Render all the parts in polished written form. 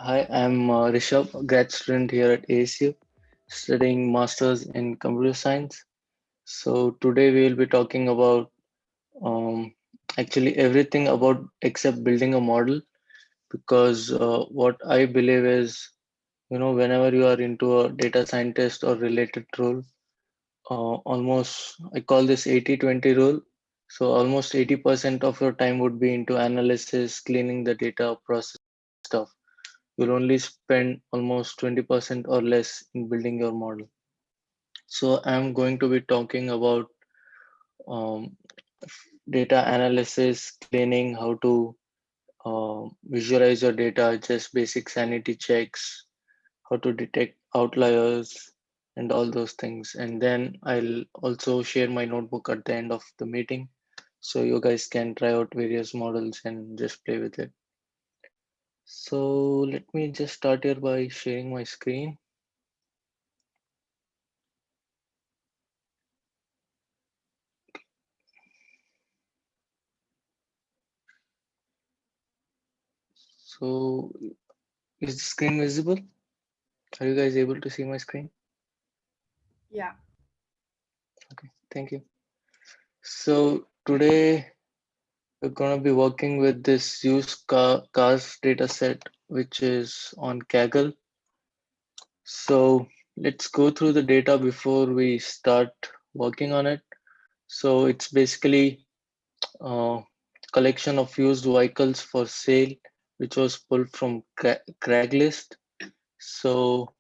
Hi, I'm Rishabh, grad student here at ASU, studying masters in computer science. So today we will be talking about um, actually everything about except building a model, because what I believe is, whenever you are into a data scientist or related role, almost I call this 80-20 rule. So almost 80% of your time would be into analysis, cleaning the data, process stuff. You'll only spend almost 20% or less in building your model. So I'm going to be talking about um, data analysis, cleaning, how to visualize your data, just basic sanity checks, how to detect outliers, and all those things. And then I'll also share my notebook at the end of the meeting so you guys can try out various models and just play with it. So let me just start here by sharing my screen. So is the screen visible? Are you guys able to see my screen? Yeah. Okay, thank you. So today we're gonna be working with this cars data set, which is on Kaggle. So let's go through the data before we start working on it. So it's basically a collection of used vehicles for sale, which was pulled from Craigslist. So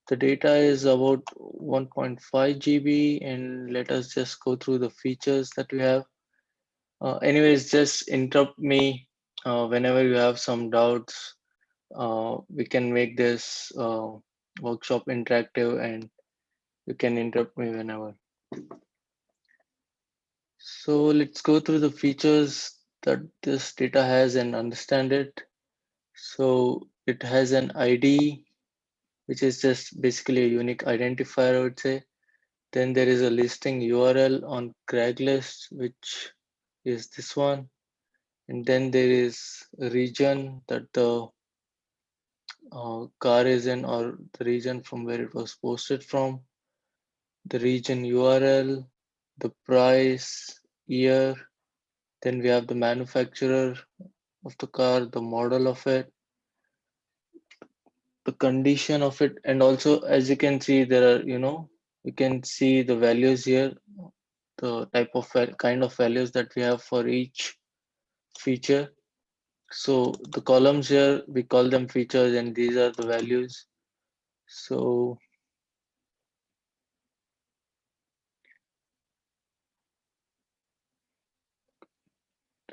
the data is about 1.5 GB, and let us just go through the features that we have. Anyways, just interrupt me whenever you have some doubts. We can make this workshop interactive, and you can interrupt me whenever. So let's go through the features that this data has and understand it. So it has an ID, which is just basically a unique identifier, I would say. Then there is a listing URL on Craigslist, which is this one. And then there is a region that the car is in, or the region from where it was posted from, the region URL, the price, year. Then we have the manufacturer of the car, the model of it, the condition of it, and also as you can see, there are, you can see the values here, the type of kind of values that we have for each feature. So the columns here, we call them features, and these are the values. So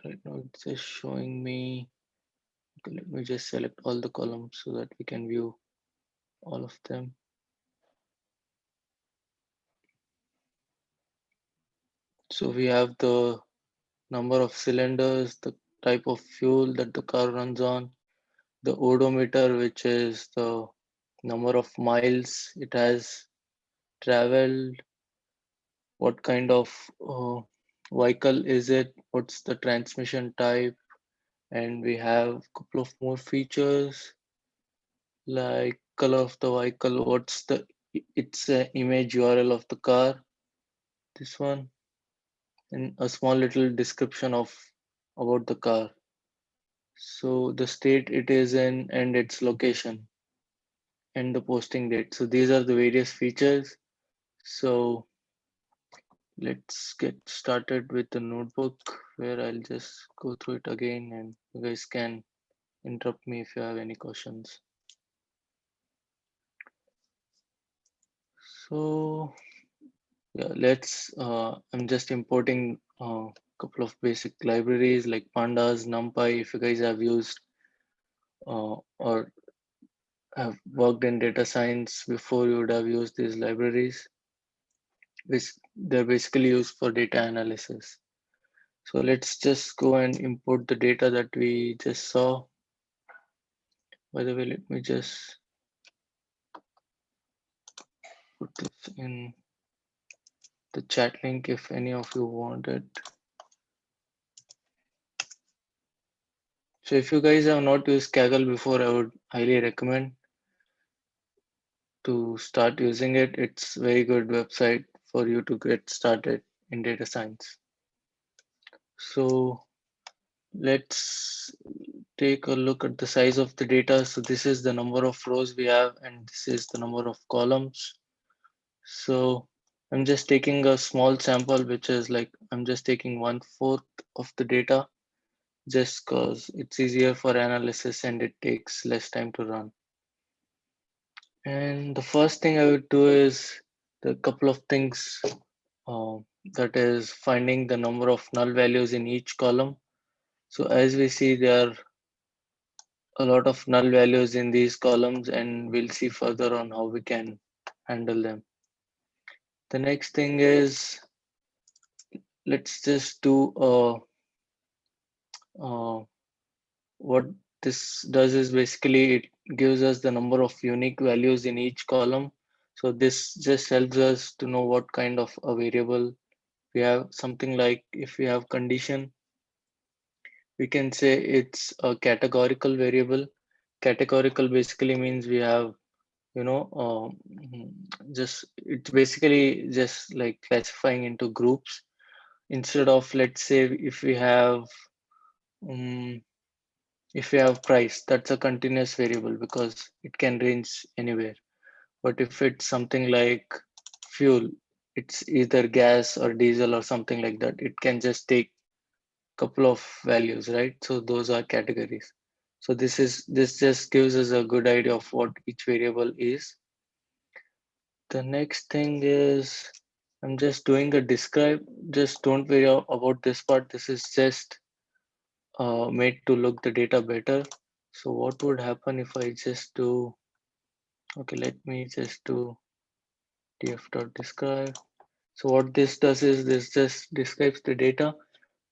right now it's just showing me. Okay, let me just select all the columns so that we can view all of them. So we have the number of cylinders, the type of fuel that the car runs on, the odometer, which is the number of miles it has traveled, what kind of vehicle is it, what's the transmission type, and we have a couple of more features like color of the vehicle, what's the it's a image URL of the car, this one, and a small little description of about the car. So the state it is in and its location and the posting date. So these are the various features. So let's get started with the notebook where I'll just go through it again and you guys can interrupt me if you have any questions. So yeah, I'm just importing a couple of basic libraries like pandas, numpy. If you guys have used or have worked in data science before, you would have used these libraries, which they're basically used for data analysis. So let's just go and import the data that we just saw. By the way, let me just put this in the chat link if any of you want it. So if you guys have not used Kaggle before, I would highly recommend to start using it. It's very good website for you to get started in data science. So let's take a look at the size of the data. So this is the number of rows we have, and this is the number of columns. So I'm just taking a small sample, which is like I'm just taking 1/4 of the data just because it's easier for analysis and it takes less time to run. And the first thing I would do is the couple of things, uh, that is finding the number of null values in each column. So as we see, there are a lot of null values in these columns, and we'll see further on how we can handle them. The next thing is, let's just do what this does is basically it gives us the number of unique values in each column. So this just helps us to know what kind of a variable we have. Something like if we have condition, we can say it's a categorical variable. Categorical basically means we have, you know, just it's basically just like classifying into groups instead of, let's say, um, if we have price, that's a continuous variable because it can range anywhere. But if it's something like fuel, it's either gas or diesel or something like that, it can just take couple of values, right? So those are categories. So this just gives us a good idea of what each variable is. The next thing is I'm just doing a describe. Just don't worry about this part. This is just made to look the data better. So what would happen if I just do, okay, let me just do df.describe. So what this does is this just describes the data,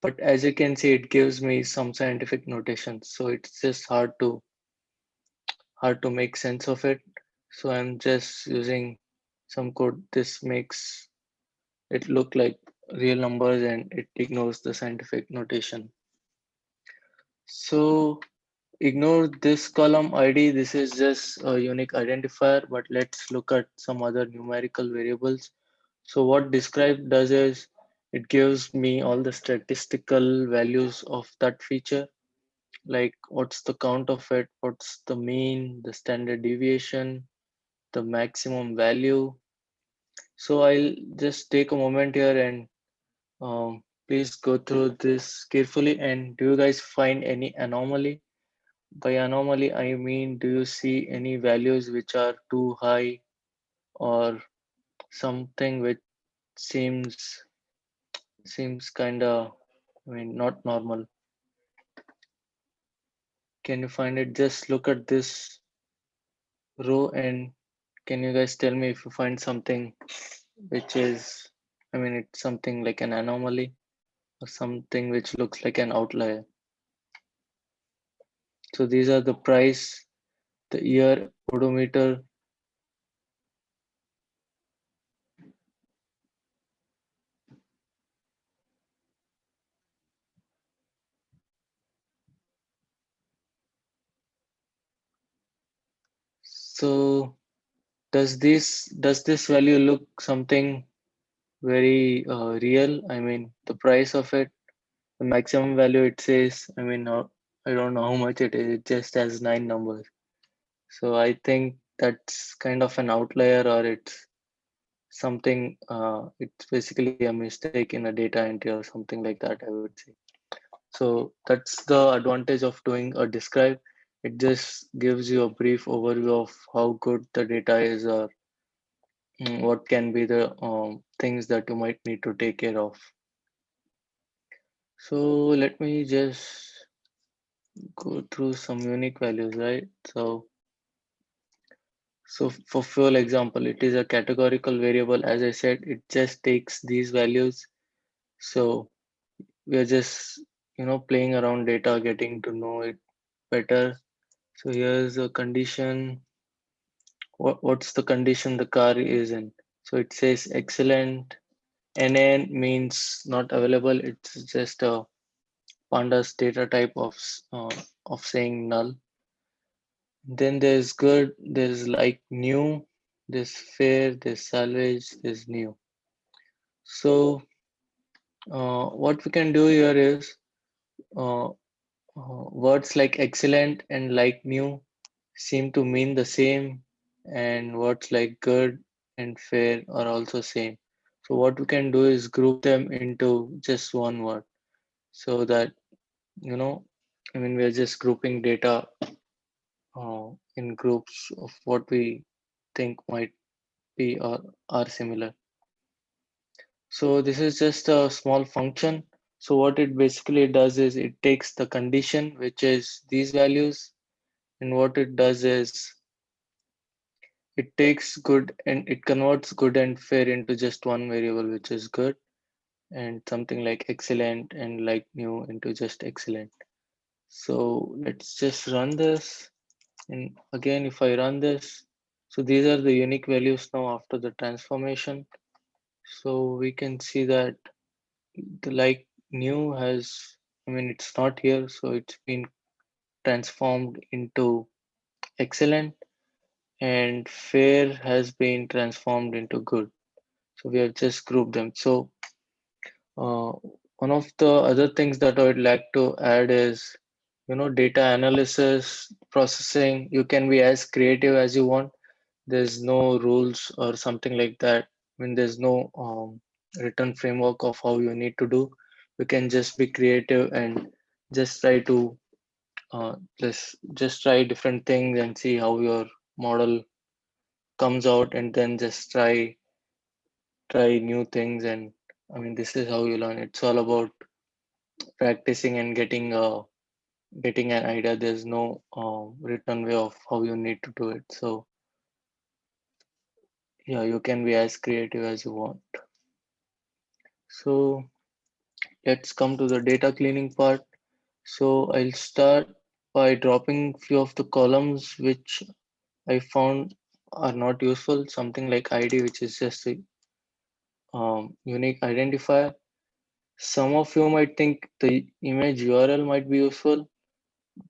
but as you can see, it gives me some scientific notation. So it's just hard to make sense of it. So I'm just using some code. This makes it look like real numbers and it ignores the scientific notation. So ignore this column ID. This is just a unique identifier, but let's look at some other numerical variables. So what describe does is it gives me all the statistical values of that feature, like what's the count of it, what's the mean, the standard deviation, the maximum value. So I'll just take a moment here and please go through this carefully. And do you guys find any anomaly? By anomaly, I mean, do you see any values which are too high or something which seems kind of, I mean, not normal? Can you find it? Just look at this row and can you guys tell me if you find something which is, I mean, it's something like an anomaly or something which looks like an outlier. So these are the price, the year, odometer. So does this value look something very real? I mean, the price of it, the maximum value it says, I mean, I don't know how much it is. It just has 9 numbers. So I think that's kind of an outlier, or it's something. It's basically a mistake in a data entry or something like that, I would say. So that's the advantage of doing a describe. It just gives you a brief overview of how good the data is, or what can be the things that you might need to take care of. So let me just go through some unique values, right? So for fuel example, it is a categorical variable. As I said, it just takes these values. So we are just, playing around data, getting to know it better. So here's a condition. What's the condition the car is in? So it says excellent. NaN means not available. It's just a pandas data type of saying null. Then there's good, there's like new, there's fair, there's salvage, there's new. So what we can do here is uh, words like excellent and like new seem to mean the same, and words like good and fair are also same. So what we can do is group them into just one word, so that you know, I mean, we're just grouping data in groups of what we think might be or are similar. So this is just a small function. So what it basically does is it takes the condition, which is these values, and what it does is it takes good and it converts good and fair into just one variable, which is good, and something like excellent and like new into just excellent. So let's just run this. And again, if I run this, so these are the unique values now after the transformation. So we can see that the like new has, I mean, it's not here, so it's been transformed into excellent, and fair has been transformed into good. So we have just grouped them. So uh, one of the other things that I would like to add is, data analysis, processing. You can be as creative as you want. There's no rules or something like that. I mean, there's no written framework of how you need to do. You can just be creative and just try to just try different things and see how your model comes out, and then just try new things. And I mean, this is how you learn. It's all about practicing and getting an idea. There's no written way of how you need to do it. So yeah, you can be as creative as you want. So let's come to the data cleaning part. So I'll start by dropping few of the columns which I found are not useful. Something like ID, which is just a unique identifier. Some of you might think the image URL might be useful,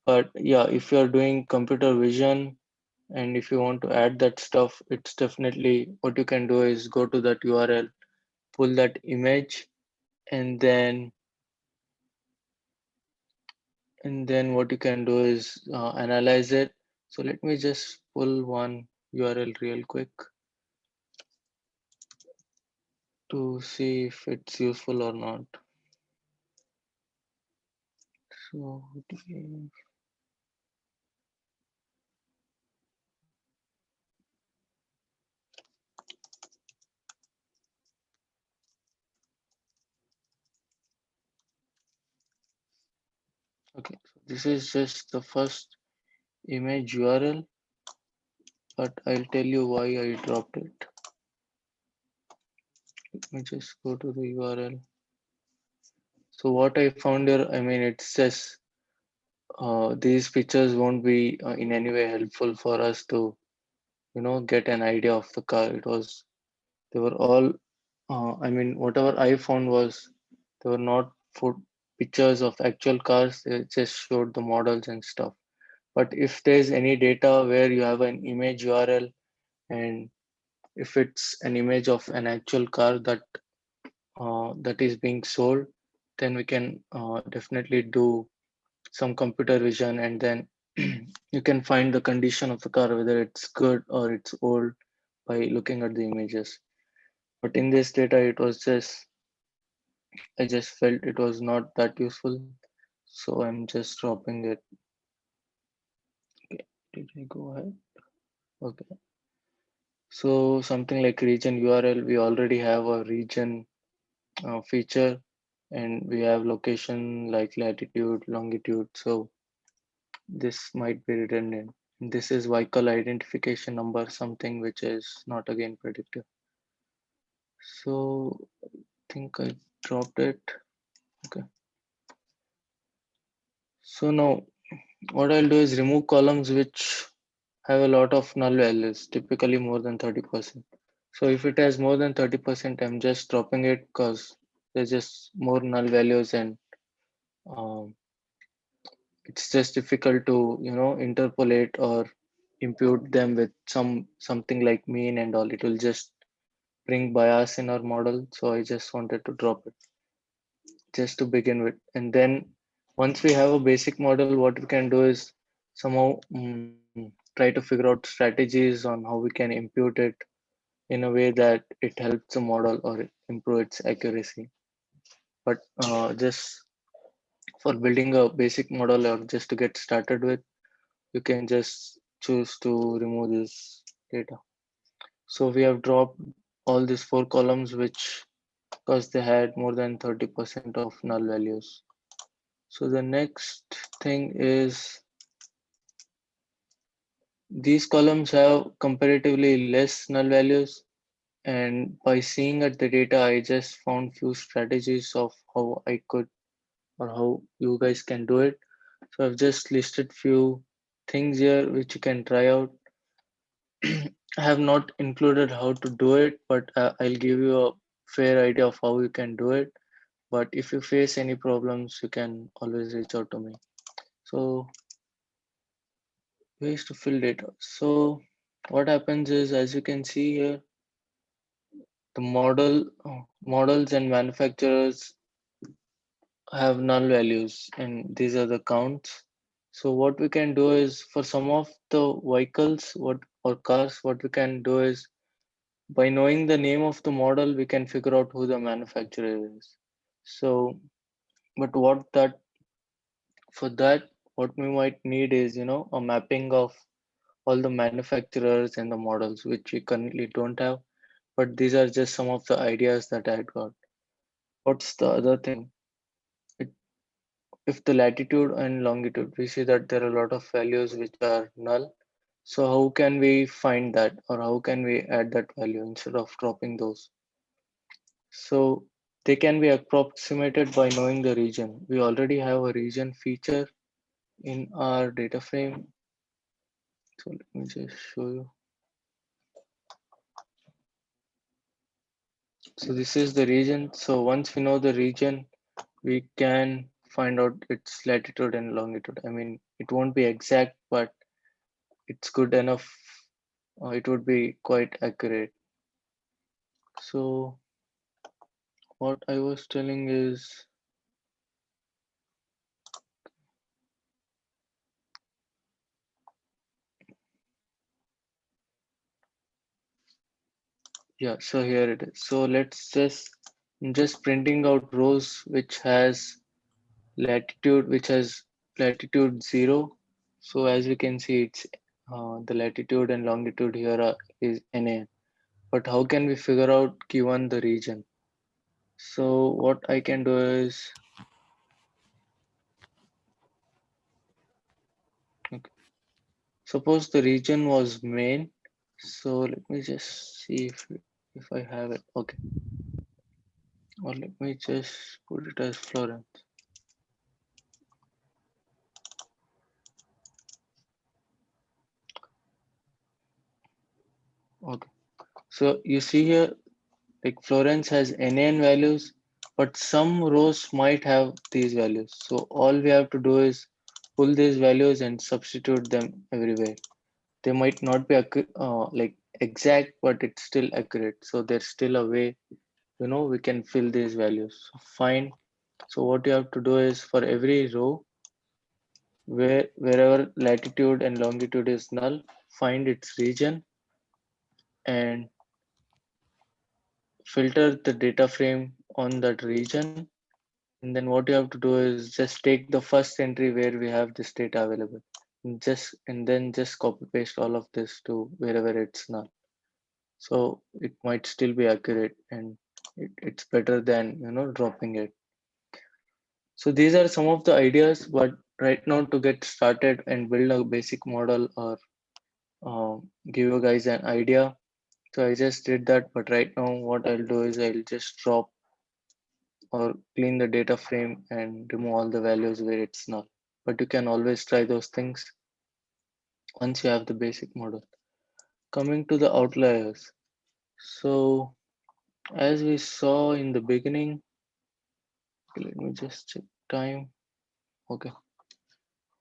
but yeah, if you're doing computer vision and if you want to add that stuff, it's definitely what you can do is go to that URL, pull that image, and then what you can do is analyze it. So let me just pull one URL real quick to see if it's useful or not. So okay, so this is just the first image URL, but I'll tell you why I dropped it. Let me just go to the URL. So what I found here, I mean, it says these pictures won't be in any way helpful for us to, get an idea of the car. They were all, I mean, whatever I found was they were not for pictures of actual cars. They just showed the models and stuff. But if there's any data where you have an image URL, and if it's an image of an actual car that is being sold, then we can definitely do some computer vision, and then you can find the condition of the car, whether it's good or it's old, by looking at the images. But in this data, I just felt it was not that useful, so I'm just dropping it. Okay, did I go ahead? Okay, so something like region URL, we already have a region feature, and we have location like latitude, longitude. So this might be redundant. This is vehicle identification number, something which is not again predictive. So I think I dropped it. Okay. So now what I'll do is remove columns which have a lot of null values, typically more than 30%. So if it has more than 30%, I'm just dropping it because there's just more null values, and Um, it's just difficult to interpolate or impute them with something like mean and all. It will just bring bias in our model. So I just wanted to drop it just to begin with. And then once we have a basic model, what we can do is somehow try to figure out strategies on how we can impute it in a way that it helps the model or improve its accuracy. But just for building a basic model or just to get started with, you can just choose to remove this data. So we have dropped all these four columns, which because they had more than 30% of null values. So the next thing is these columns have comparatively less null values. And by seeing at the data, I just found few strategies of how I could or how you guys can do it. So I've just listed few things here which you can try out. I have not included how to do it, but I'll give you a fair idea of how you can do it. But if you face any problems, you can always reach out to me. So ways to fill data. So what happens is, as you can see here, the models and manufacturers have null values, and these are the counts. So what we can do is for some of the vehicles, what or cars, what we can do is by knowing the name of the model, we can figure out who the manufacturer is. So, but what that for that, what we might need is a mapping of all the manufacturers and the models, which we currently don't have. But these are just some of the ideas that I had got. What's the other thing? It, if the latitude and longitude, we see that there are a lot of values which are null. So how can we find that, or how can we add that value instead of dropping those? So they can be approximated by knowing the region. We already have a region feature in our data frame. So let me just show you. So this is the region. So once we know the region, we can find out its latitude and longitude. I mean, it won't be exact, but it's good enough. It would be quite accurate. So what I was telling is, yeah, so here it is. So let's just printing out rows which has latitude, which has latitude 0. So as we can see, it's the latitude and longitude here is NA. But how can we figure out given the region? So what I can do is, okay, suppose the region was main. So let me just see if I have it. Okay, or let me just put it as Florence. Okay, so you see here, like Florence has NaN values, but some rows might have these values. So all we have to do is pull these values and substitute them everywhere. They might not be like exact, but it's still accurate. So there's still a way, we can fill these values. So fine. So what you have to do is for every row, wherever latitude and longitude is null, find its region and filter the data frame on that region. And then what you have to do is just take the first entry where we have this data available. And then just copy paste all of this to wherever it's null. So it might still be accurate and it's better than dropping it. So these are some of the ideas, but right now to get started and build a basic model or give you guys an idea. So I just did that, but right now what I'll do is I'll just drop or clean the data frame and remove all the values where it's null. But you can always try those things once you have the basic model. Coming to the outliers. So as we saw in the beginning, let me just check time. Okay,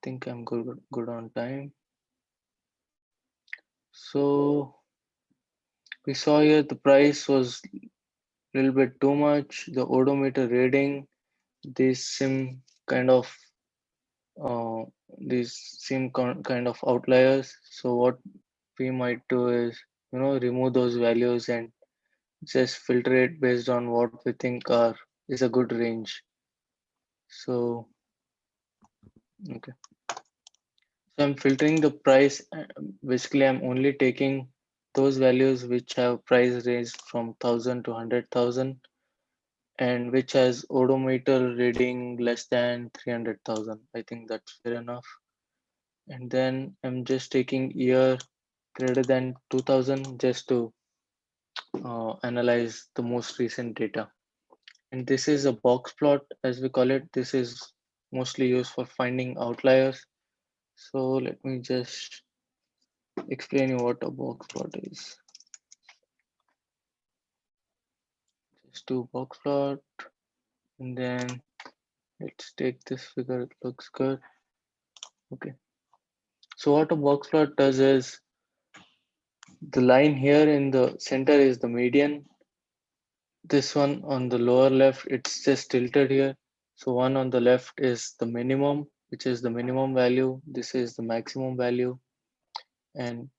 think I'm good on time. So we saw here the price was a little bit too much. The odometer reading, these seem kind of uh, kind of outliers. So what we might do is, remove those values and just filter it based on what we think are is a good range. So okay, so I'm filtering the price. Basically, I'm only taking those values which have price range from 1,000 to 100,000 and which has odometer reading less than 300,000. I think that's fair enough. And then I'm just taking year greater than 2000 just to analyze the most recent data. And this is a box plot, as we call it. This is mostly used for finding outliers. So let me just explain you what a box plot is. Just do box plot, and then let's take this figure. It looks good. Okay. So what a box plot does is the line here in the center is the median. This one on the lower left, it's just tilted here. So one on the left is the minimum, which is the minimum value. This is the maximum value. And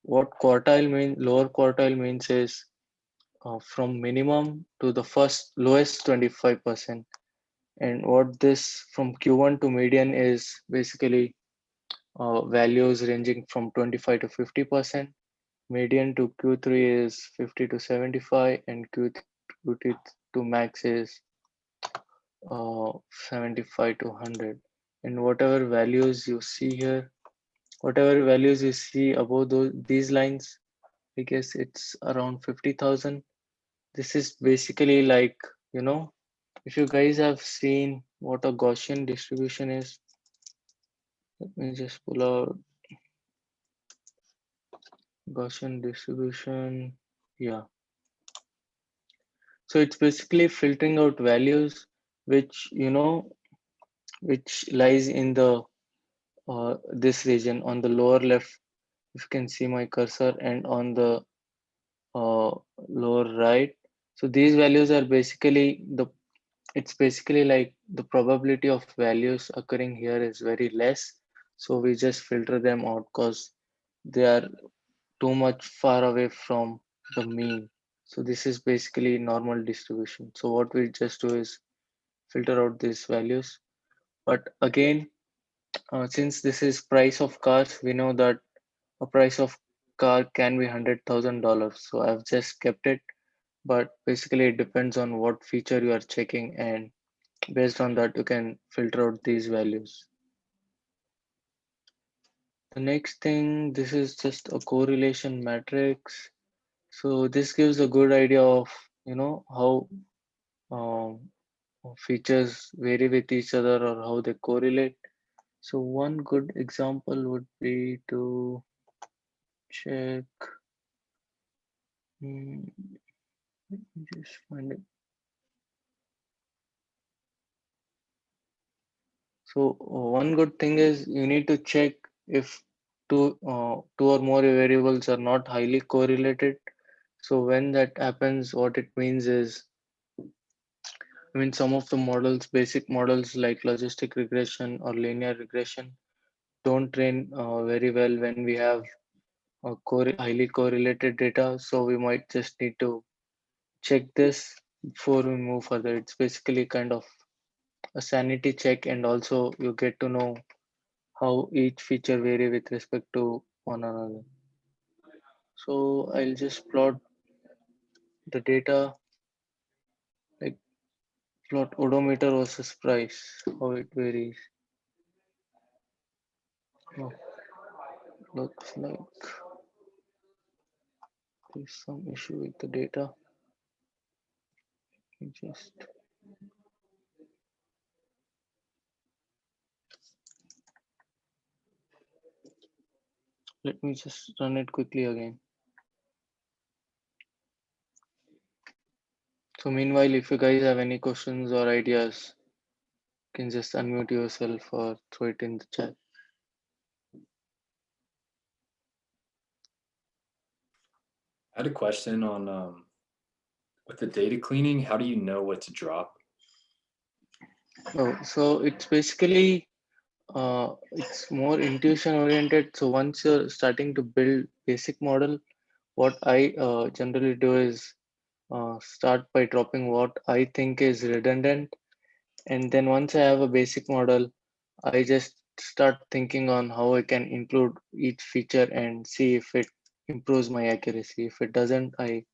what quartile means, lower quartile means is from minimum to the first lowest 25%. And what this from Q1 to median is basically values ranging from 25 to 50%. Median to Q3 is 50 to 75, and Q2 to max is 75 to 100. And whatever values you see here, whatever values you see above these lines, I guess it's around 50,000. This is basically like, if you guys have seen what a Gaussian distribution is, let me just pull out Gaussian distribution. Yeah. So it's basically filtering out values which, which lies in the this region on the lower left. If you can see my cursor, and on the uh, lower right. So these values are basically it's basically like the probability of values occurring here is very less. So we just filter them out because they are too much far away from the mean. So this is basically normal distribution. So what we just do is filter out these values. But again, since this is price of cars, we know that a price of car can be $100,000. So I've just kept it, but basically it depends on what feature you are checking, and based on that you can filter out these values. The next thing, this is just a correlation matrix. So this gives a good idea of how um, features vary with each other or how they correlate. So one good example would be to check. Hmm, let me just find it. So one good thing is you need to check if two or more variables are not highly correlated. So when that happens, what it means is, I mean, some of the models, basic models like logistic regression or linear regression, don't train very well when we have highly correlated data. So we might just need to check this before we move further. It's basically kind of a sanity check, and also you get to know how each feature vary with respect to one another. So I'll just plot the data, like plot odometer versus price, how it varies. Oh, looks like there's some issue with the data. Just let me just run it quickly again. So meanwhile, if you guys have any questions or ideas, can just unmute yourself or throw it in the chat. I had a question on with the data cleaning. How do you know what to drop? Oh, so it's basically it's more intuition oriented. So once you're starting to build basic model, what I generally do is start by dropping what I think is redundant, and then once I have a basic model, I just start thinking on how I can include each feature and see if it improves my accuracy. If it doesn't, I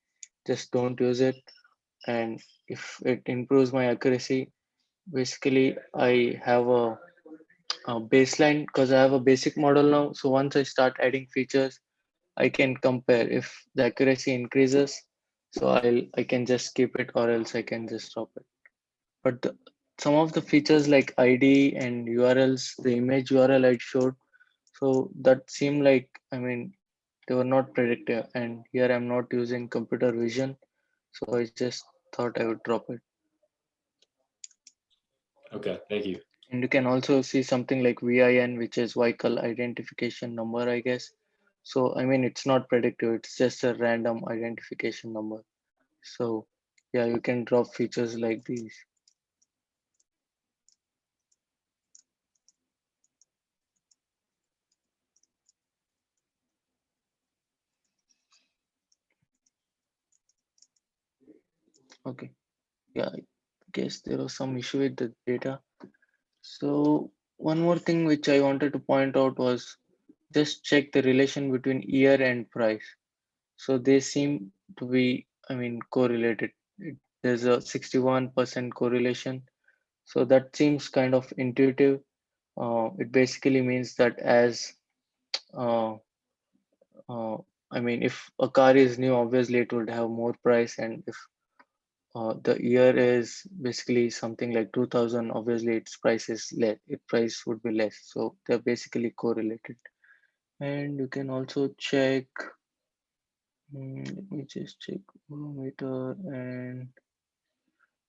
just don't use it. And if it improves my accuracy, basically I have a baseline because I have a basic model now. So once I start adding features, I can compare if the accuracy increases. So I can just keep it or else I can just drop it. But some of the features like ID and URLs, the image URL I showed, so that seemed like, I mean, they were not predictive. And here I'm not using computer vision. So I just thought I would drop it. Okay, thank you. And you can also see something like VIN, which is vehicle identification number, I guess. So, I mean, it's not predictive, it's just a random identification number. So, yeah, you can drop features like these. Okay, yeah, I guess there was some issue with the data. So, one more thing which I wanted to point out was just check the relation between year and price. So, they seem to be, I mean, correlated. There's a 61% correlation. So that seems kind of intuitive. It basically means that as uh, uh, I mean, if a car is new, obviously it would have more price, and if the year is basically something like 2000, obviously its price is less. Its price would be less. So they're basically correlated. And you can also check. Let me just check odometer and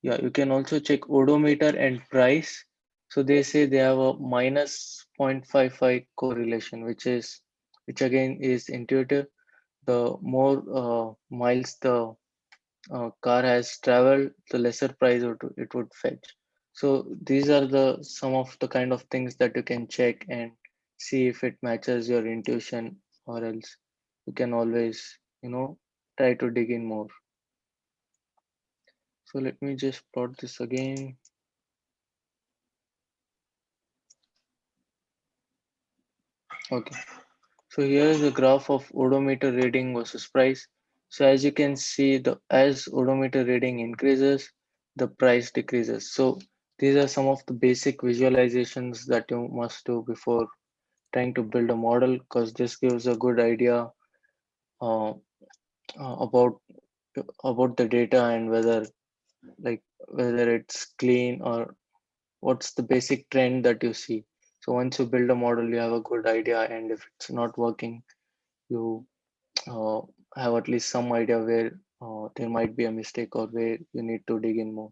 yeah, you can also check odometer and price. So they say they have a minus 0.55 correlation, which again is intuitive. The more miles the car has traveled, the lesser price it would fetch. So these are the some of the kind of things that you can check and see if it matches your intuition, or else you can always, try to dig in more. So let me just plot this again. Okay. So here is a graph of odometer reading versus price. So as you can see, the as odometer reading increases, the price decreases. So these are some of the basic visualizations that you must do before trying to build a model, because this gives a good idea uh, about the data and whether it's clean or what's the basic trend that you see. So once you build a model, you have a good idea, and if it's not working, you uh, have at least some idea where there might be a mistake or where you need to dig in more.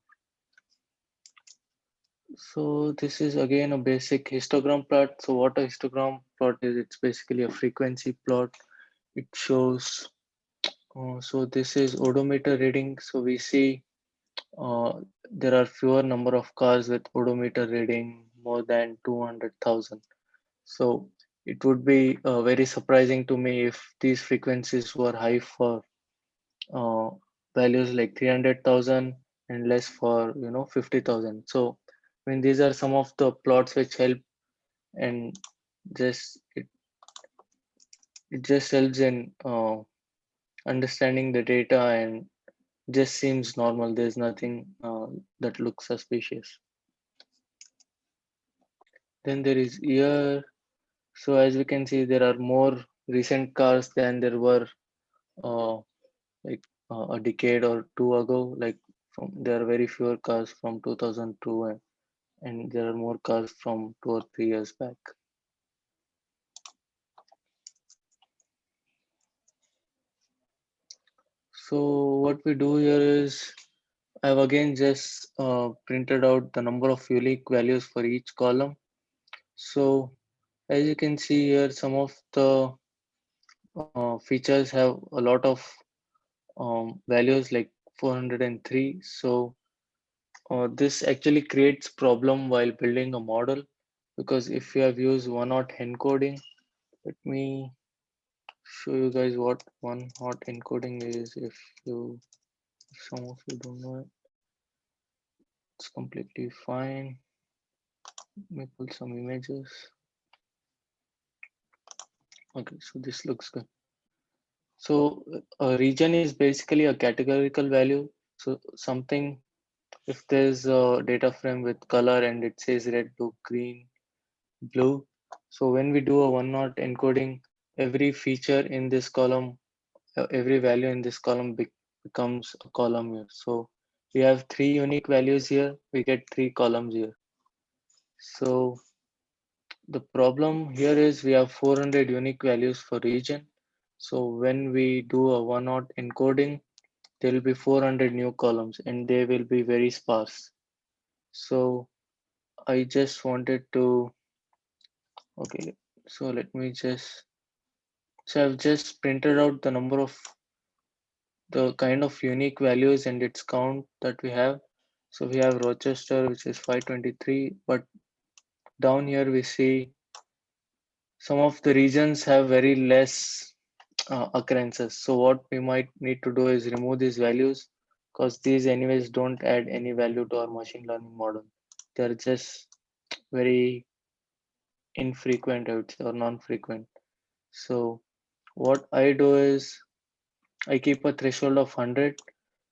So this is again a basic histogram plot. So what a histogram plot is, it's basically a frequency plot. It shows, so this is odometer reading. So we see there are fewer number of cars with odometer reading more than 200,000. So it would be very surprising to me if these frequencies were high for uh, values like 300,000 and less for 50,000. So I mean, these are some of the plots which help, and just it just helps in understanding the data, and just seems normal. There's nothing that looks suspicious. Then there is year. So as we can see, there are more recent cars than there were uh, like a decade or two ago. Like there are very fewer cars from 2002, and there are more cars from 2 or 3 years back. So what we do here is I've again just printed out the number of unique values for each column. So as you can see here, some of the features have a lot of values like 403. So this actually creates problem while building a model, because if you have used one hot encoding, let me show you guys what one hot encoding is. If some of you don't know it, it's completely fine. Let me pull some images. Okay, so this looks good. So a region is basically a categorical value. So something, if there's a data frame with color and it says red, blue, green, blue. So when we do a one not encoding, every feature in this column, every value in this column becomes a column here. So we have three unique values here. We get three columns here. So the problem here is we have 400 unique values for region. So when we do a one not encoding, there will be 400 new columns and they will be very sparse. So I just wanted to, okay, so let me just, so I've just printed out the number of the kind of unique values and its count that we have. So we have Rochester, which is 523, but down here we see some of the regions have very less occurrences. So what we might need to do is remove these values, because these anyways don't add any value to our machine learning model. They're just very infrequent, I would say, or non-frequent. So what I do is I keep a threshold of 100.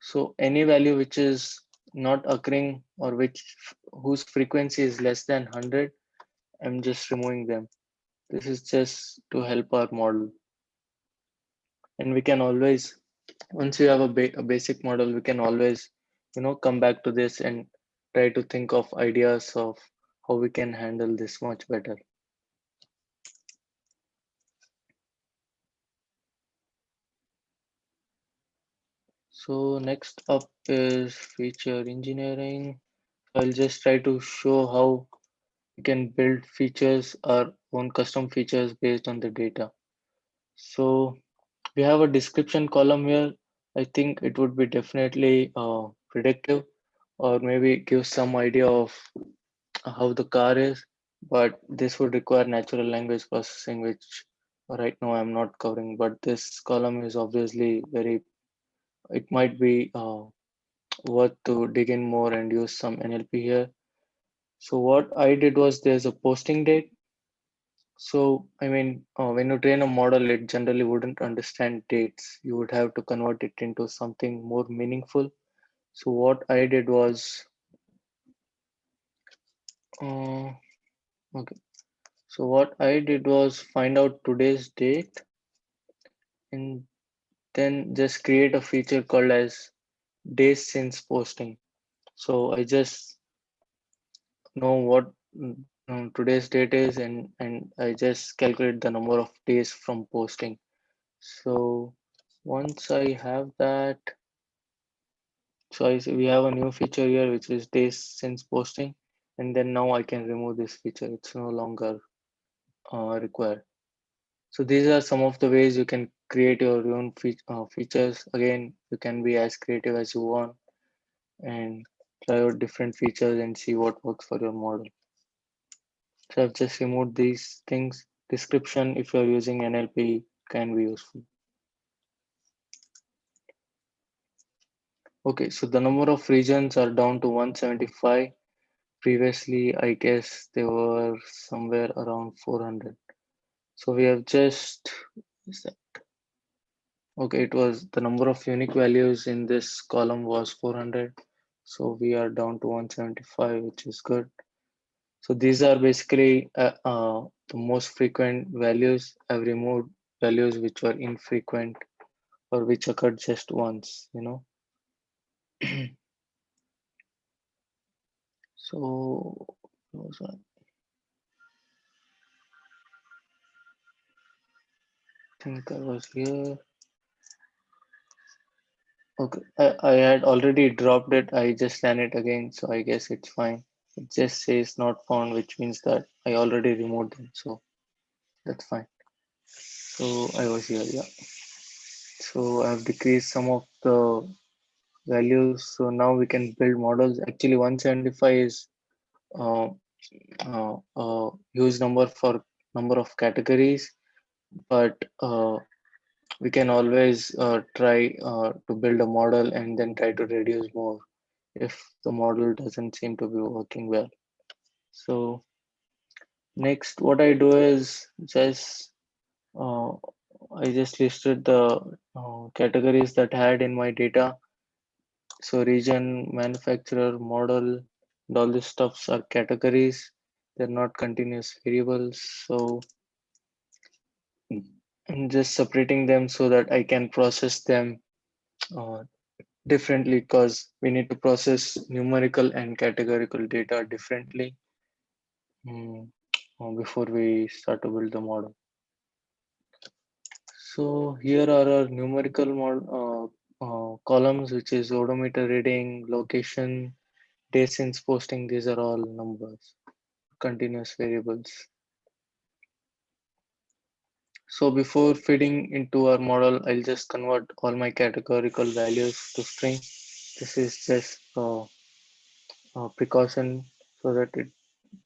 So any value which is not occurring or which whose frequency is less than 100, I'm just removing them. This is just to help our model. And we can always, once you have a basic model, we can always, come back to this and try to think of ideas of how we can handle this much better. So next up is feature engineering. I'll just try to show how we can build features, our own custom features based on the data. So we have a description column here. I think it would be definitely predictive, or maybe give some idea of how the car is, but this would require natural language processing, which right now I'm not covering. But this column is obviously very, it might be worth to dig in more and use some NLP here. So what I did was there's a posting date. So, I mean, when you train a model, it generally wouldn't understand dates. You would have to convert it into something more meaningful. So, what I did was, uh, okay. So, what I did was find out today's date and then just create a feature called as days since posting. So, I just know what today's date is, and I just calculate the number of days from posting. So, once I have that, so we have a new feature here, which is days since posting, and then now I can remove this feature. It's no longer required. So these are some of the ways you can create your own features. Again, you can be as creative as you want and try out different features and see what works for your model. So I've just removed these things. Description, if you're using NLP, can be useful. Okay, so the number of regions are down to 175. Previously, I guess they were somewhere around 400. So we have just, is that, okay, it was the number of unique values in this column was 400. So we are down to 175, which is good. So these are basically the most frequent values. I've removed values which were infrequent or which occurred just once. So, I think I was here. Okay, I had already dropped it. I just ran it again, so I guess it's fine. It just says not found, which means that I already removed them, so that's fine. So I was here, yeah. So I've decreased some of the values, so now we can build models. Actually, 175 is uh, huge number for number of categories, but we can always try to build a model and then try to reduce more if the model doesn't seem to be working well. So next, what I do is uh, I just listed the categories that I had in my data. So region, manufacturer, model, and all these stuffs are categories. They're not continuous variables. So I'm just separating them so that I can process them uh, differently because we need to process numerical and categorical data differently before we start to build the model. So here are our numerical columns, which is odometer reading, location, day since posting. These are all numbers, continuous variables. So before feeding into our model, I'll just convert all my categorical values to string. This is just a precaution so that it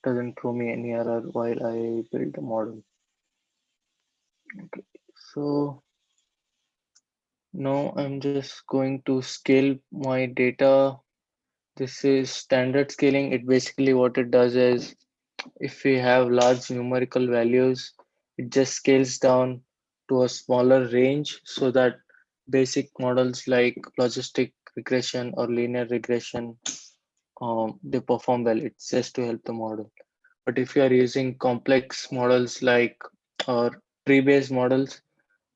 doesn't throw me any error while I build the model. Okay. So now I'm just going to scale my data. This is standard scaling. It basically what it does is if we have large numerical values, it just scales down to a smaller range so that basic models like logistic regression or linear regression they perform well. It's just to help the model. But if you are using complex models like or tree-based models,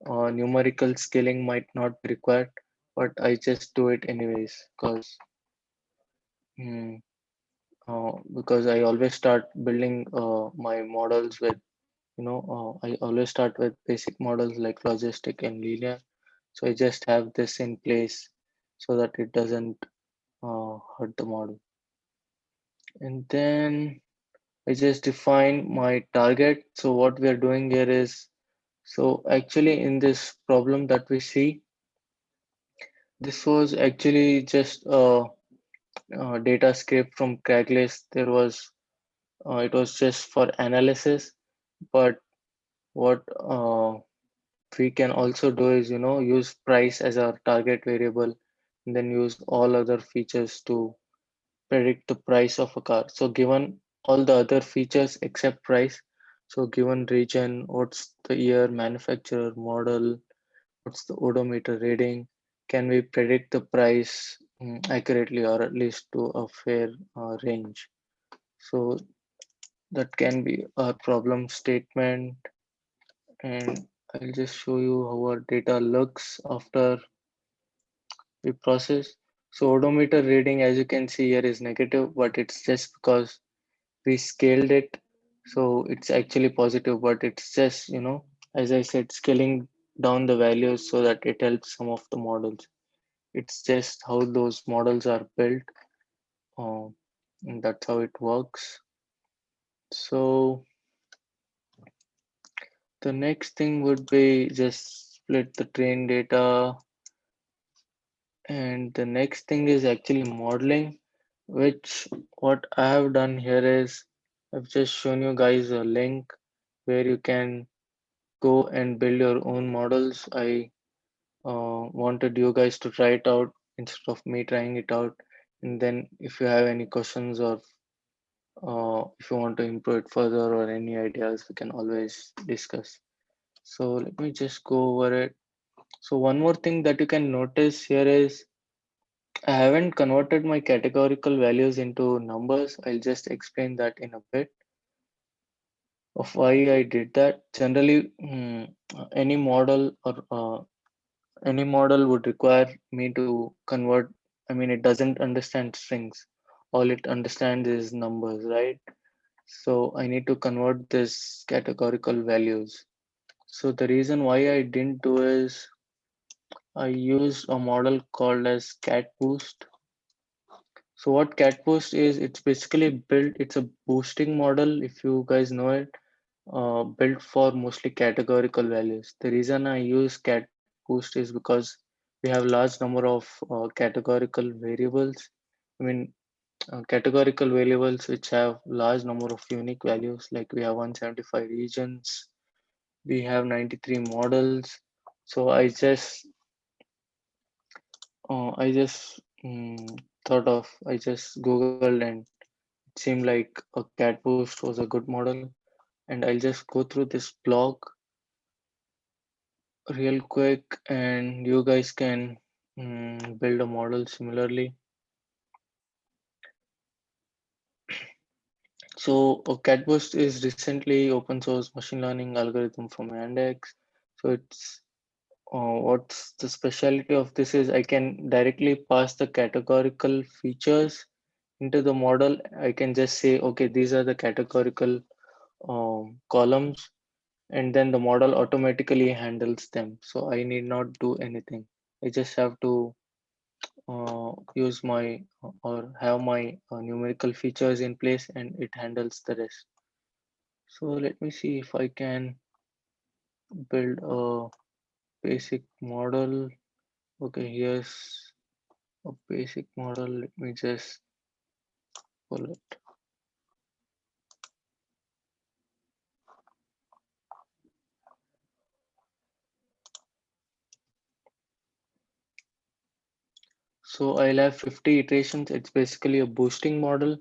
numerical scaling might not be required. But I just do it anyways mm, because I always start building my models with I always start with basic models like logistic and linear. So I just have this in place so that it doesn't hurt the model. And then I just define my target. So what we are doing here is, so actually in this problem that we see, this was actually just a data scrape from Craigslist. It was just for analysis, but what we can also do is use price as our target variable and then use all other features to predict the price of a car. So given all the other features except price, so given region, what's the year, manufacturer, model, what's the odometer reading, can we predict the price accurately or at least to a fair range. So that can be our problem statement, and I'll just show you how our data looks after we process. So odometer reading, as you can see here, is negative, but it's just because we scaled it. So it's actually positive, but it's just, as I said, scaling down the values so that it helps some of the models. It's just how those models are built. Uh, and that's how it works. So the next thing would be just split the train data. And the next thing is actually modeling, which what I have done here is I've just shown you guys a link where you can go and build your own models. I wanted you guys to try it out instead of me trying it out. And then if you have any questions or if you want to improve it further or any ideas, we can always discuss. So let me just go over it. So one more thing that you can notice here is I haven't converted my categorical values into numbers. I'll just explain that in a bit of why I did that. Generally, any model or any model would require me to convert. I mean, it doesn't understand strings. All it understands is numbers, right? So I need to convert this categorical values. So the reason why I didn't do is I used a model called as CatBoost. So what CatBoost is, it's basically built, it's a boosting model, if you guys know it, built for mostly categorical values. The reason I use CatBoost is because we have large number of categorical variables. I mean, categorical variables which have large number of unique values, like we have 175 regions, we have 93 models. So I just thought of, I just googled and it seemed like a cat boost was a good model, and I'll just go through this blog real quick and you guys can build a model similarly. So CatBoost is recently open source machine learning algorithm from Yandex. So it's what's the specialty of this is I can directly pass the categorical features into the model. I can just say, okay, these are the categorical columns, and then the model automatically handles them. So I need not do anything. I just have to use my or have my numerical features in place and it handles the rest. So let me see if I can build a basic model. Okay, here's a basic model. Let me just pull it. So I'll have 50 iterations. It's basically a boosting model.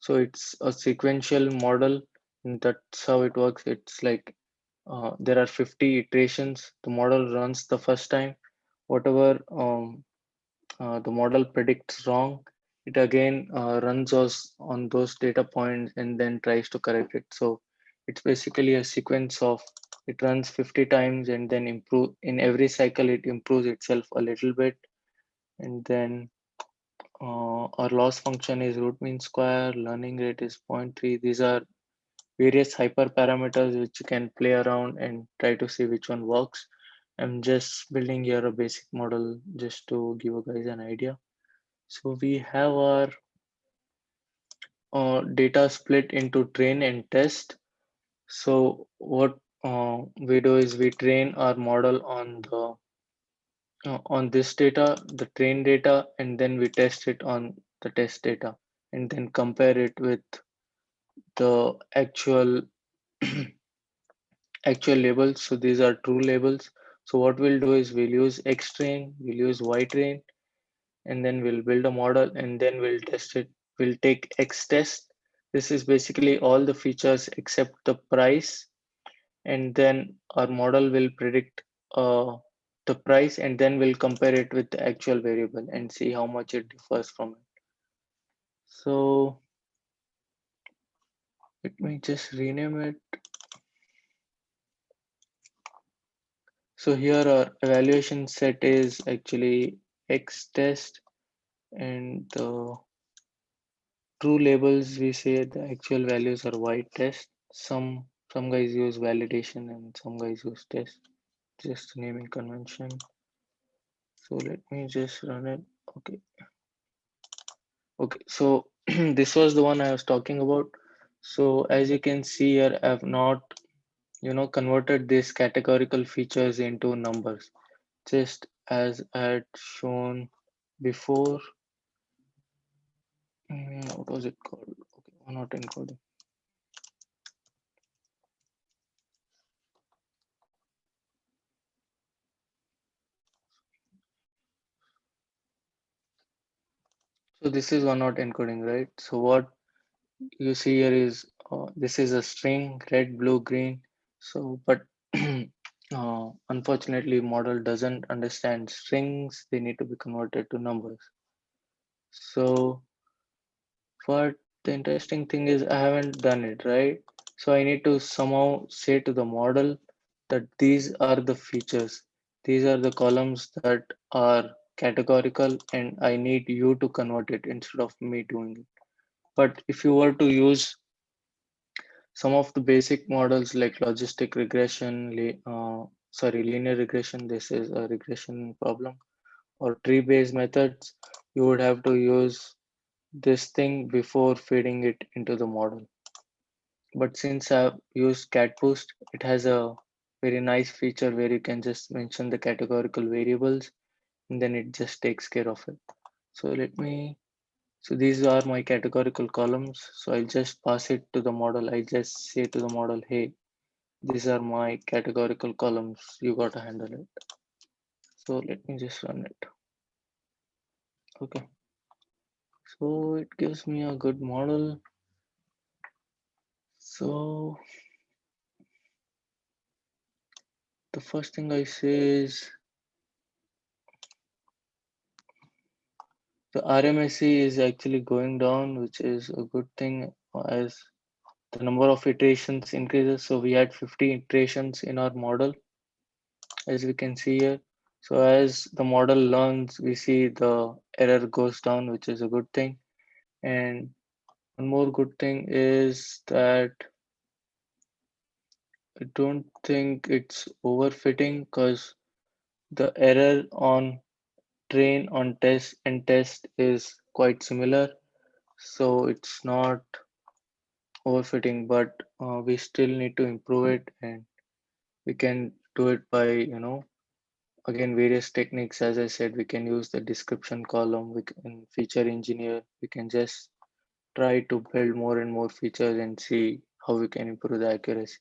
So it's a sequential model, and that's how it works. It's like there are 50 iterations. The model runs the first time. Whatever the model predicts wrong, it again runs us on those data points and then tries to correct it. So it's basically a sequence of it runs 50 times and then improve in every cycle it improves itself a little bit, and then our loss function is root mean square, learning rate is zero point 0.3. These are various hyperparameters which you can play around and try to see which one works. I'm just building here a basic model just to give you guys an idea. So we have our data split into train and test. So what we do is we train our model on this data, the train data, and then we test it on the test data, and then compare it with the actual labels. So these are true labels. So what we'll do is we'll use X train, we'll use Y train, and then we'll build a model and then we'll test it. We'll take X test. This is basically all the features except the price, and then our model will predict the price, and then we'll compare it with the actual variable and see how much it differs from it. So let me just rename it. So here our evaluation set is actually X test, and the true labels we say the actual values are Y test. Some guys use validation and some guys use test. Just naming convention. So let me just run it. Okay. Okay. So this was the one I was talking about. So as you can see here, I've not converted these categorical features into numbers, just as I had shown before. What was it called? Okay, not encoding. So this is one not encoding, right? So what you see here is this is a string, red, blue, green. So, but unfortunately, model doesn't understand strings. They need to be converted to numbers. So, but the interesting thing is I haven't done it, right? So I need to somehow say to the model that these are the features. These are the columns that are categorical, and I need you to convert it instead of me doing it. But if you were to use some of the basic models like logistic regression, sorry, linear regression, this is a regression problem, or tree-based methods, you would have to use this thing before feeding it into the model. But since I've used CatBoost, it has a very nice feature where you can just mention the categorical variables and then it just takes care of it. So so these are my categorical columns. So I'll just pass it to the model. I just say to the model, hey, these are my categorical columns. You got to handle it. So let me just run it. Okay. So it gives me a good model. So the first thing I say is the RMSE is actually going down, which is a good thing as the number of iterations increases. So we had 50 iterations in our model, as we can see here. So as the model learns, we see the error goes down, which is a good thing. And one more good thing is that I don't think it's overfitting because the error on train on test and test is quite similar. So it's not overfitting, but we still need to improve it, and we can do it by, again, various techniques. As I said, we can use the description column, we can feature engineer, we can just try to build more and more features and see how we can improve the accuracy.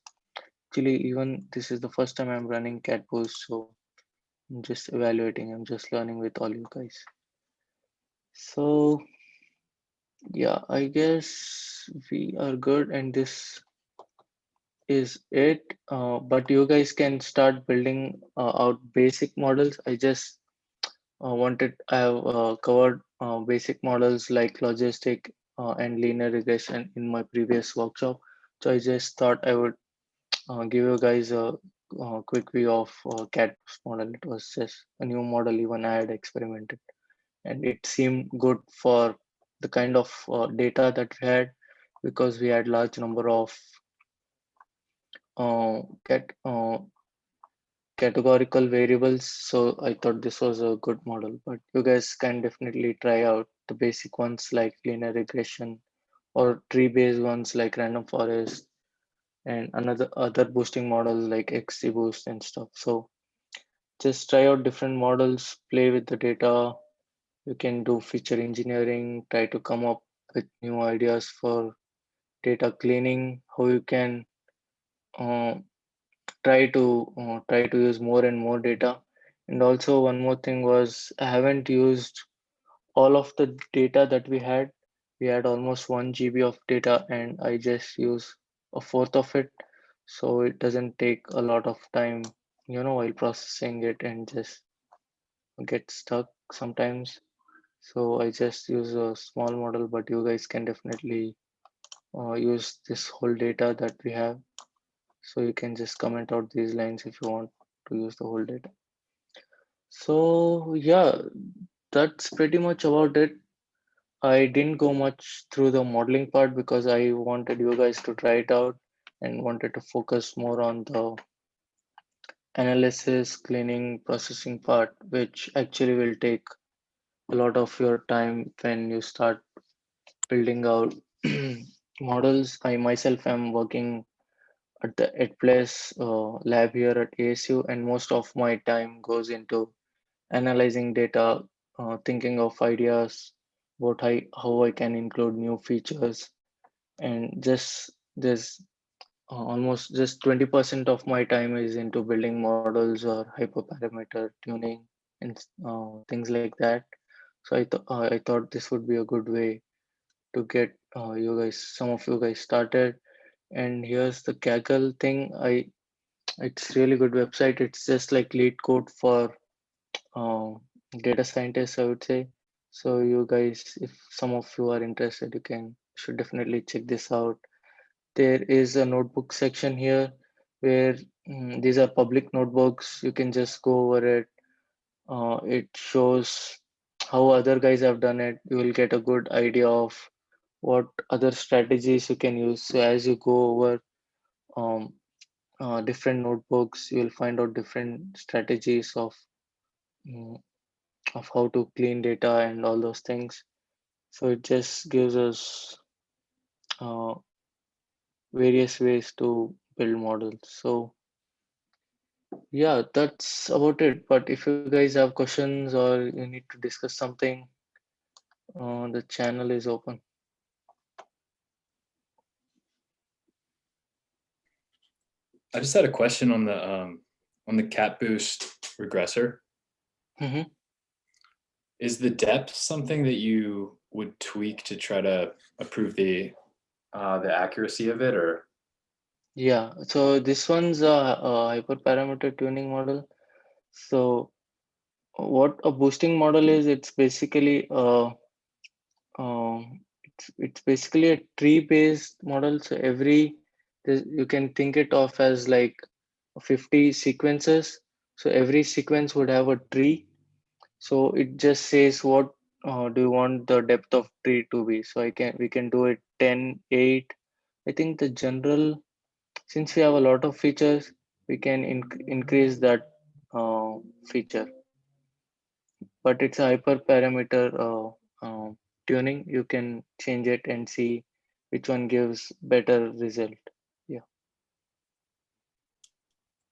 Actually, even this is the first time I'm running CatBoost, so I'm just evaluating, I'm just learning with all you guys. So yeah, I guess we are good, and this is it. But you guys can start building out basic models. I just I have covered basic models like logistic and linear regression in my previous workshop. So I just thought I would give you guys a, quick view of CAT model. It was just a new model even I had experimented, and it seemed good for the kind of data that we had, because we had large number of cat categorical variables. So I thought this was a good model, but you guys can definitely try out the basic ones like linear regression or tree-based ones like random forest and another other boosting models like XGBoost and stuff. So just try out different models, play with the data. You can do feature engineering, try to come up with new ideas for data cleaning, how you can uh, try to use more and more data. And also one more thing was I haven't used all of the data that we had. We had almost 1 GB of data, and I just use a fourth of it, so it doesn't take a lot of time, while processing it, and just get stuck sometimes. So I just use a small model, but you guys can definitely use this whole data that we have. So you can just comment out these lines if you want to use the whole data. So yeah, that's pretty much about it. I didn't go much through the modeling part because I wanted you guys to try it out and wanted to focus more on the analysis, cleaning, processing part, which actually will take a lot of your time when you start building out models. I myself am working at the EdPlace lab here at ASU, and most of my time goes into analyzing data, thinking of ideas, how I can include new features, and just there's almost just 20% of my time is into building models or hyperparameter tuning and things like that. So I thought this would be a good way to get some of you guys started. And here's the Kaggle thing. It's really good website. It's just like lead code for uh, data scientists, I would say. So you guys, if some of you are interested, should definitely check this out. There is a notebook section here where these are public notebooks. You can just go over it. It shows how other guys have done it. You will get a good idea of what other strategies you can use. So as you go over, um, different notebooks. You'll find out different strategies mm, of how to clean data and all those things. So it just gives us uh, various ways to build models. So yeah, that's about it. But if you guys have questions or you need to discuss something, the channel is open. I just had a question on the cat boost regressor. Mhm. Is the depth something that you would tweak to try to improve the accuracy of it, or Yeah, so this one's a hyperparameter tuning model. So what a boosting model is, it's basically it's basically a tree-based model. So you can think it of as like 50 sequences. So every sequence would have a tree. So it just says what do you want the depth of tree to be. So we can do it 10, 8. I think the general, since we have a lot of features, we can increase that feature. But it's a hyperparameter tuning. You can change it and see which one gives better result. Yeah.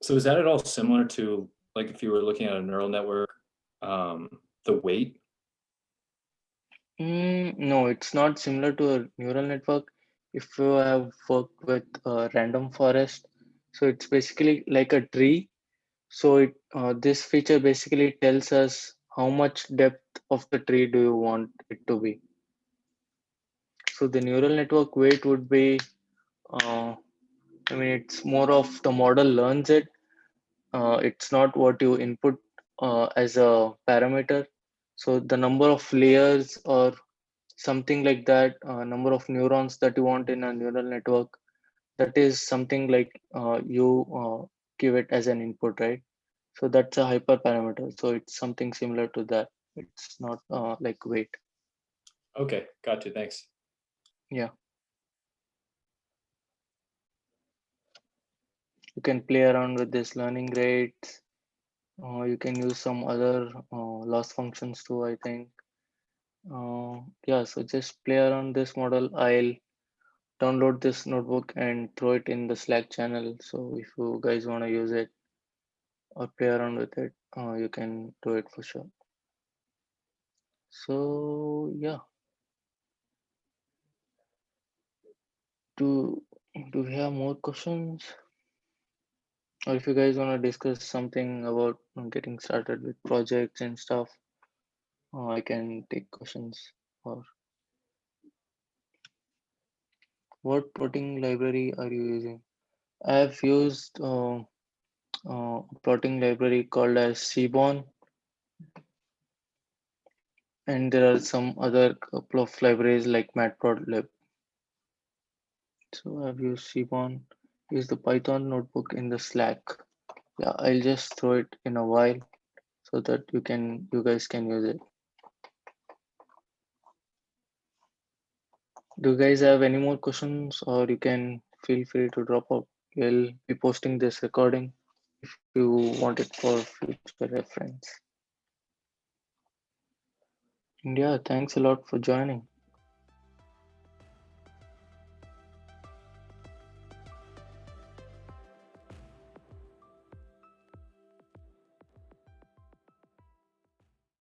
so is that at all similar to like if you were looking at a neural network, the weight? No, it's not similar to a neural network. If you have worked with random forest, so it's basically like a tree. So this feature basically tells us how much depth of the tree do you want it to be. So the neural network weight would be, uh, I mean, it's more of the model learns it. It's not what you input as a parameter. So the number of layers or something like that, number of neurons that you want in a neural network, that is something like you give it as an input, right? So that's a hyperparameter. So it's something similar to that. It's not like weight. Okay, gotcha. Thanks. Yeah, you can play around with this learning rates. You can use some other loss functions too, I think. Yeah, so just play around this model. I'll download this notebook and throw it in the Slack channel. So if you guys want to use it or play around with it, you can do it for sure. So yeah, do do we have more questions? Or if you guys want to discuss something about getting started with projects and stuff, I can take questions. Or what plotting library are you using? I have used a plotting library called as Seaborn, and there are some other couple of libraries like Matplotlib. So I've used Seaborn. Use the Python notebook in the Slack. Yeah, I'll just throw it in a while so that you guys can use it. Do you guys have any more questions, or you can feel free to drop out? We'll be posting this recording if you want it for future reference. And yeah, thanks a lot for joining.